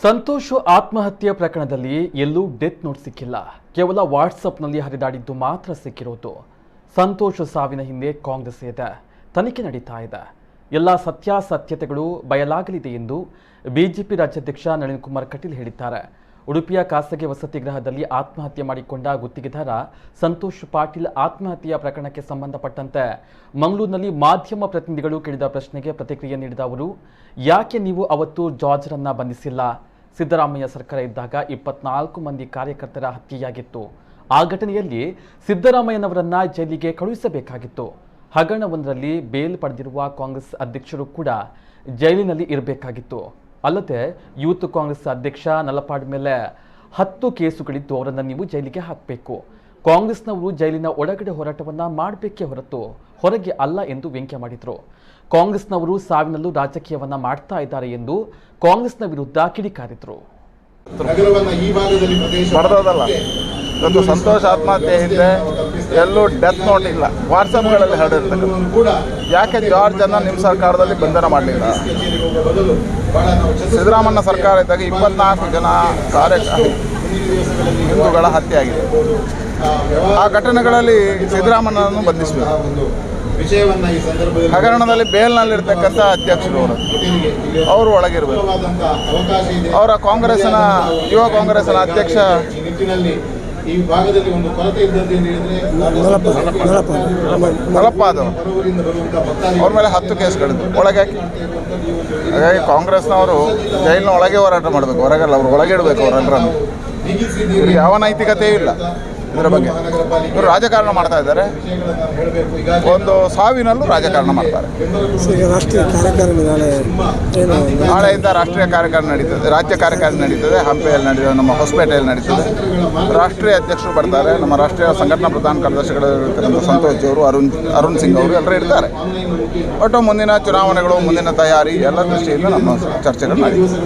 ಸಂತೋಷ್ ಆತ್ಮಹತ್ಯೆ ಪ್ರಕರಣದಲ್ಲಿ ಎಲ್ಲೂ ಡೆತ್ ನೋಟ್ ಸಿಕ್ಕಿಲ್ಲ. ಕೇವಲ ವಾಟ್ಸಪ್ನಲ್ಲಿ ಹರಿದಾಡಿದ್ದು ಮಾತ್ರ ಸಿಕ್ಕಿರೋದು. ಸಂತೋಷ್ ಸಾವಿನ ಹಿಂದೆ ಕಾಂಗ್ರೆಸ್ ಇದೆ. ತನಿಖೆ ನಡೀತಾ ಇದೆ. ಎಲ್ಲ ಸತ್ಯಾಸತ್ಯತೆಗಳು ಬಯಲಾಗಲಿದೆ ಎಂದು ಬಿಜೆಪಿ ರಾಜ್ಯಾಧ್ಯಕ್ಷ ನಳಿನ್ ಕುಮಾರ್ ಕಟೀಲ್ ಹೇಳಿದ್ದಾರೆ. ಉಡುಪಿಯ ಖಾಸಗಿ ವಸತಿ ಗೃಹದಲ್ಲಿ ಆತ್ಮಹತ್ಯೆ ಮಾಡಿಕೊಂಡ ಗುತ್ತಿಗೆದಾರ ಸಂತೋಷ್ ಪಾಟೀಲ್ ಆತ್ಮಹತ್ಯೆಯ ಪ್ರಕರಣಕ್ಕೆ ಸಂಬಂಧಪಟ್ಟಂತೆ ಮಂಗಳೂರಿನಲ್ಲಿ ಮಾಧ್ಯಮ ಪ್ರತಿನಿಧಿಗಳು ಕೇಳಿದ ಪ್ರಶ್ನೆಗೆ ಪ್ರತಿಕ್ರಿಯೆ ನೀಡಿದ ಅವರು, ಯಾಕೆ ನೀವು ಅವತ್ತು ಜಾರ್ಜ್ರನ್ನ ಬಂಧಿಸಿಲ್ಲ? ಸಿದ್ದರಾಮಯ್ಯ ಸರ್ಕಾರ ಇದ್ದಾಗ 24 ಮಂದಿ ಕಾರ್ಯಕರ್ತರ ಹತ್ಯೆಯಾಗಿತ್ತು. ಆ ಘಟನೆಯಲ್ಲಿ ಸಿದ್ದರಾಮಯ್ಯನವರನ್ನ ಜೈಲಿಗೆ ಕಳುಹಿಸಬೇಕಾಗಿತ್ತು. ಹಗರಣವೊಂದರಲ್ಲಿ ಬೇಲ್ ಪಡೆದಿರುವ ಕಾಂಗ್ರೆಸ್ ಅಧ್ಯಕ್ಷರು ಕೂಡ ಜೈಲಿನಲ್ಲಿ ಇರಬೇಕಾಗಿತ್ತು. ಅಲ್ಲದೆ ಯೂತ್ ಕಾಂಗ್ರೆಸ್ ಅಧ್ಯಕ್ಷ ನಲಪಾಡ್ ಮೇಲೆ 10 ಕೇಸುಗಳಿದ್ದು ಅವರನ್ನು ನೀವು ಜೈಲಿಗೆ ಹಾಕಬೇಕು. ಕಾಂಗ್ರೆಸ್ನವರು ಜೈಲಿನ ಒಳಗಡೆ ಹೋರಾಟವನ್ನ ಮಾಡಬೇಕೇ ಹೊರತು ಹೊರಗೆ ಅಲ್ಲ ಎಂದು ವ್ಯಂಗ್ಯ ಮಾಡಿದರು. ಕಾಂಗ್ರೆಸ್ನವರು ಸಾವಿನಲ್ಲೂ ರಾಜಕೀಯವನ್ನ ಮಾಡ್ತಾ ಇದ್ದಾರೆ ಎಂದು ಕಾಂಗ್ರೆಸ್ನ ವಿರುದ್ಧ ಕಿಡಿಕಾರಿದರು. ಇವತ್ತು ಸಂತೋಷ್ ಆತ್ಮಹತ್ಯೆ ಹಿಂದೆ ಎಲ್ಲೂ ಡೆತ್ ನೋಟ್ ಇಲ್ಲ, ವಾಟ್ಸಪ್ಗಳಲ್ಲಿ ಹರಡಿರ್ತಕ್ಕಂಥ. ಯಾಕೆ ಜಾರ್ಜ್ ಅನ್ನ ನಿಮ್ಮ ಸರ್ಕಾರದಲ್ಲಿ ಬಂಧನ ಮಾಡಲಿಲ್ಲ? ಸಿದ್ದರಾಮಯ್ಯ ಸರ್ಕಾರ ಇದ್ದಾಗ 24 ಜನ ಹಿಂದೂಗಳ ಹತ್ಯೆ ಆಗಿದೆ. ಆ ಘಟನೆಗಳಲ್ಲಿ ಸಿದ್ದರಾಮಯ್ಯನನ್ನು ಬಂಧಿಸಬೇಕು. ಹಗರಣದಲ್ಲಿ ಬೇಲ್ನಲ್ಲಿರ್ತಕ್ಕಂಥ ಅಧ್ಯಕ್ಷರು ಅವರು ಒಳಗಿರಬೇಕು. ಅವರ ಕಾಂಗ್ರೆಸ್ನ ಯುವ ಕಾಂಗ್ರೆಸ್ನ ಅಧ್ಯಕ್ಷ ಈ ಭಾಗದಲ್ಲಿ ಒಂದು ಕೊರತೆ ಇದ್ದದ್ದು ನಲಪಾದವರು ಅವ್ರ ಮೇಲೆ 10 ಕೇಸ್ಗಳಿದ್ದು ಒಳಗೆ ಹಾಕಿ. ಹಾಗಾಗಿ ಕಾಂಗ್ರೆಸ್ನವರು ಜೈಲಿನ ಒಳಗೆ ಹೋರಾಟ ಮಾಡಬೇಕು, ಹೊರಗಲ್ಲ. ಅವ್ರು ಒಳಗೆ ಇಡಬೇಕು ಅವರೆಲ್ಲರನ್ನು. ಇವ್ರಿಗೆ ಯಾವ ನೈತಿಕತೆಯೂ ಇಲ್ಲ ಇದರ ಬಗ್ಗೆ. ಇವರು ರಾಜಕಾರಣ ಮಾಡ್ತಾ ಇದ್ದಾರೆ, ಒಂದು ಸಾವಿನಲ್ಲೂ ರಾಜಕಾರಣ ಮಾಡ್ತಾರೆ. ನಾಳೆಯಿಂದ ರಾಷ್ಟ್ರೀಯ ಕಾರ್ಯಕಾರಿಣಿ ನಡೀತದೆ, ರಾಜ್ಯ ಕಾರ್ಯಕಾರಿಣಿ ನಡೀತದೆ. ಹಂಪಿಯಲ್ಲಿ ನಡೀತದೆ, ನಮ್ಮ ಹೊಸಪೇಟೆಯಲ್ಲಿ ನಡೀತದೆ. ರಾಷ್ಟ್ರೀಯ ಅಧ್ಯಕ್ಷರು ಬರ್ತಾರೆ, ನಮ್ಮ ರಾಷ್ಟ್ರೀಯ ಸಂಘಟನಾ ಪ್ರಧಾನ ಕಾರ್ಯದರ್ಶಿಗಳಿರ್ತಕ್ಕಂಥ ಸಂತೋಷ್ ಅವರು, ಅರುಣ್ ಸಿಂಗ್ ಅವರು ಎಲ್ಲರೂ ಇರ್ತಾರೆ. ಒಟ್ಟು ಮುಂದಿನ ಚುನಾವಣೆಗಳು, ಮುಂದಿನ ತಯಾರಿ ಎಲ್ಲ ದೃಷ್ಟಿಯಿಂದ ನಮ್ಮ ಚರ್ಚೆಗಳು ನಡೀತದೆ.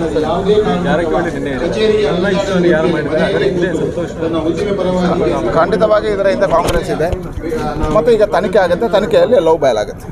ಖಂಡಿತವಾಗಿ ಇದರ ಹಿಂದೆ ಕಾಂಗ್ರೆಸ್ ಇದೆ ಮತ್ತು ಈಗ ತನಿಖೆ ಆಗುತ್ತೆ. ತನಿಖೆಯಲ್ಲಿ ಎಲ್ಲವೂ ಬಯಲಾಗುತ್ತೆ.